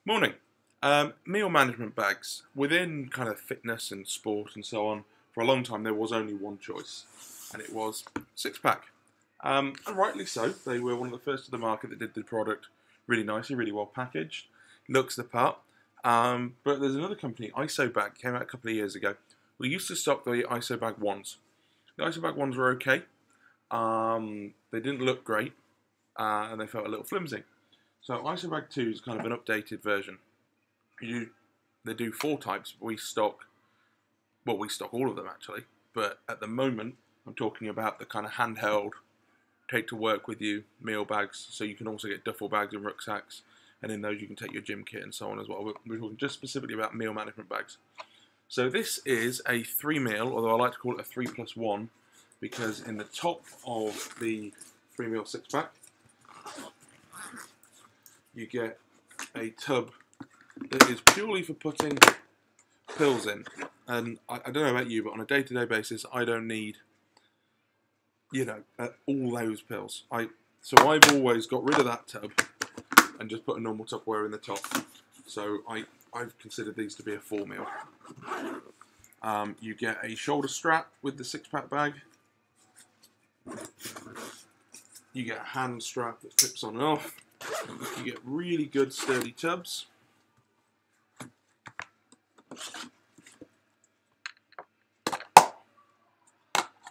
Morning. Meal management bags. Within kind of fitness and sport and so on, for a long time there was only one choice, and it was six-pack. And rightly so. They were one of the first to the market that did the product really nicely, really well packaged, looks the part. But there's another company, Isobag, came out a couple of years ago. We used to stock the Isobag ones. The Isobag ones were okay. They didn't look great, and they felt a little flimsy. So Isobag 2 is kind of an updated version. They do four types, but we stock all of them actually. But at the moment, I'm talking about the kind of handheld, take to work with you meal bags. So you can also get duffel bags and rucksacks, and in those you can take your gym kit and so on as well. We're talking just specifically about meal management bags. So this is a 3 meal, although I like to call it a 3+1, because in the top of the 3 meal 6-pack, you get a tub that is purely for putting pills in. And I don't know about you, but on a day-to-day basis, I don't need, all those pills. So I've always got rid of that tub and just put a normal Tupperware in the top. So I've considered these to be a 4 meal. You get a shoulder strap with the 6-pack bag. You get a hand strap that clips on and off. You get really good sturdy tubs.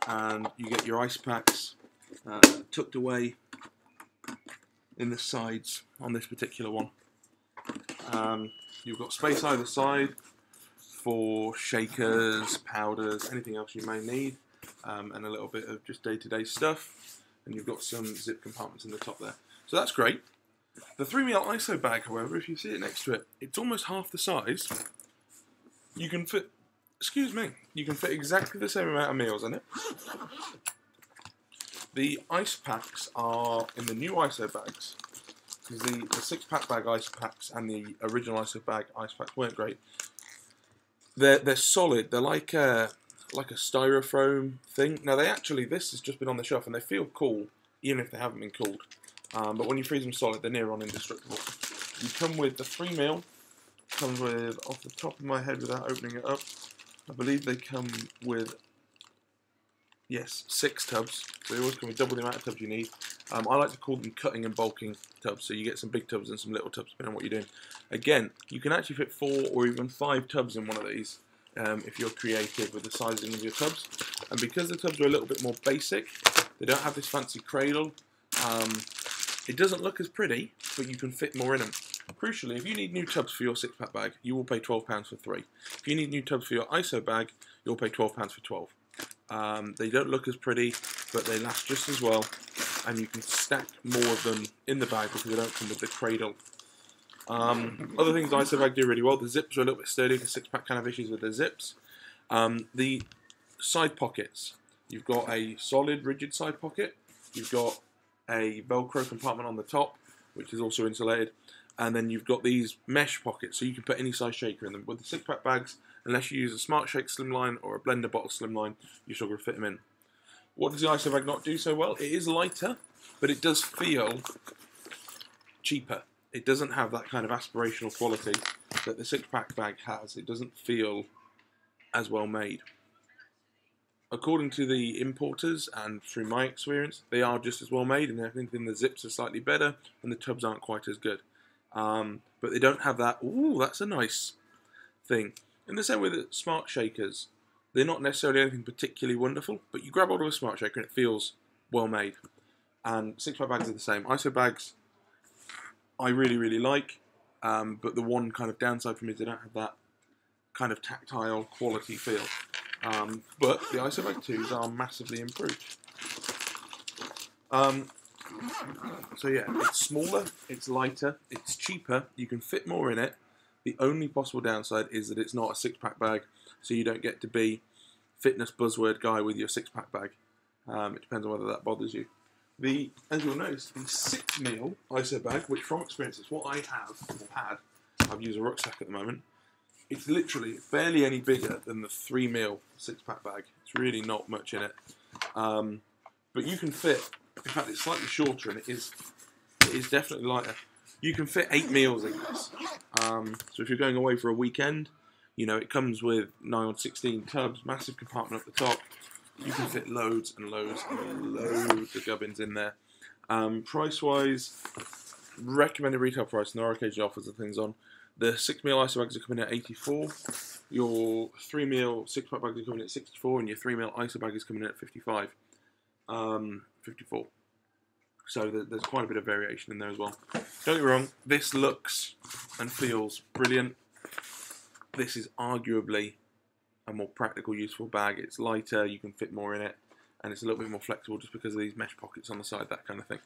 And you get your ice packs tucked away in the sides on this particular one. You've got space either side for shakers, powders, anything else you may need, and a little bit of just day-to-day stuff. And you've got some zip compartments in the top there. So that's great. The 3 meal Isobag, however, if you see it next to it, it's almost half the size. You can fit, you can fit exactly the same amount of meals in it. The ice packs are in the new Isobags, because the 6-pack bag ice packs and the original Isobag ice packs weren't great. They're solid. They're like a styrofoam thing. Now this has just been on the shelf and they feel cool, even if they haven't been cooled. But when you freeze them solid, they're near on indestructible. You come with the 3 meal. Comes with, off the top of my head without opening it up, I believe they come with, yes, 6 tubs. So they always come with double the amount of tubs you need. I like to call them cutting and bulking tubs. So you get some big tubs and some little tubs, depending on what you're doing. Again, you can actually fit 4 or even 5 tubs in one of these, if you're creative with the sizing of your tubs. And because the tubs are a little bit more basic, they don't have this fancy cradle. It doesn't look as pretty, but you can fit more in them. Crucially, if you need new tubs for your 6-pack bag, you will pay £12 for 3. If you need new tubs for your ISO bag, you'll pay £12 for 12. They don't look as pretty, but they last just as well, and you can stack more of them in the bag because they don't come with the cradle. Other things ISO bag do really well, the zips are a little bit sturdy, the 6-pack kind of issues with the zips. The side pockets, you've got a solid rigid side pocket, you've got a Velcro compartment on the top, which is also insulated, and then you've got these mesh pockets, so you can put any size shaker in them. With the 6-pack bags, unless you use a Smart Shake Slimline or a Blender Bottle Slimline, you struggle to fit them in. What does the Isobag not do so well? It is lighter, but it does feel cheaper. It doesn't have that kind of aspirational quality that the 6-pack bag has. It doesn't feel as well made. According to the importers, and through my experience, they are just as well made, and I think the zips are slightly better, and the tubs aren't quite as good. But they don't have that, ooh, that's a nice thing. In the same way that Smart Shakers, they're not necessarily anything particularly wonderful, but you grab hold of a Smart Shaker and it feels well made. And 6-pack bags are the same. ISO bags, I really, really like, but the one kind of downside for me is they don't have that kind of tactile quality feel. But the Isobag 2s are massively improved. So yeah, it's smaller, it's lighter, it's cheaper, you can fit more in it. The only possible downside is that it's not a 6-pack bag, so you don't get to be fitness buzzword guy with your 6-pack bag. It depends on whether that bothers you. As you'll notice, the 6-meal Isobag, which from experience is what I have, or had, I've used a rucksack at the moment, it's literally barely any bigger than the 3 meal 6-pack bag. It's really not much in it. But you can fit, in fact it's slightly shorter and it is definitely lighter. You can fit 8 meals in this. So if you're going away for a weekend, you know, it comes with 9/16 tubs, massive compartment at the top. You can fit loads and loads and loads of gubbins in there. Price-wise, recommended retail price, and there are occasional offers and things on. The 6mm Isobags are coming at 84. Your 3mm 6-pack bags are coming at 64, and your 3mm Isobag is coming in at 55. 54. So there's quite a bit of variation in there as well. Don't get me wrong, this looks and feels brilliant. This is arguably a more practical, useful bag. It's lighter, you can fit more in it, and it's a little bit more flexible just because of these mesh pockets on the side, that kind of thing.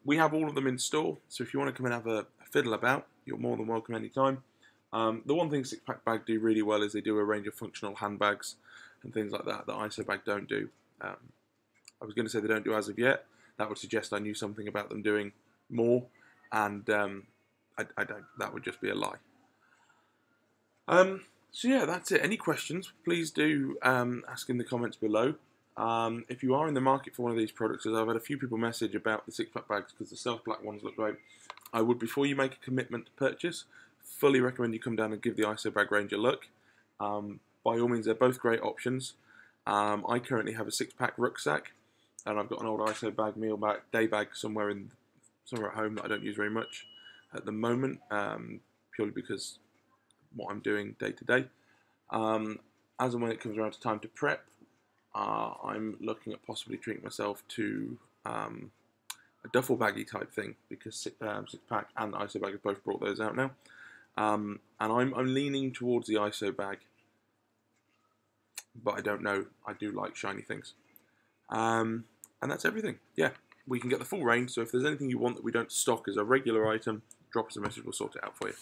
We have all of them in store, so if you want to come and have a fiddle about, you're more than welcome anytime. The one thing 6-pack bag do really well is they do a range of functional handbags and things like that that Isobag don't do. I was going to say they don't do as of yet. That would suggest I knew something about them doing more, and I don't. That would just be a lie. So yeah, that's it. Any questions, please do ask in the comments below. If you are in the market for one of these products, as I've had a few people message about the 6-pack bags because the stealth black ones look great, I would, before you make a commitment to purchase, fully recommend you come down and give the Isobag range a look. By all means, they're both great options. I currently have a 6-pack rucksack, and I've got an old Isobag meal bag, day bag somewhere at home that I don't use very much at the moment, purely because what I'm doing day to day. As and when it comes around to time to prep, I'm looking at possibly treating myself to a duffel baggy type thing, because 6-pack and Isobag have both brought those out now, and I'm leaning towards the Isobag, but I don't know. I do like shiny things, and that's everything. Yeah, we can get the full range. So if there's anything you want that we don't stock as a regular item, drop us a message. We'll sort it out for you.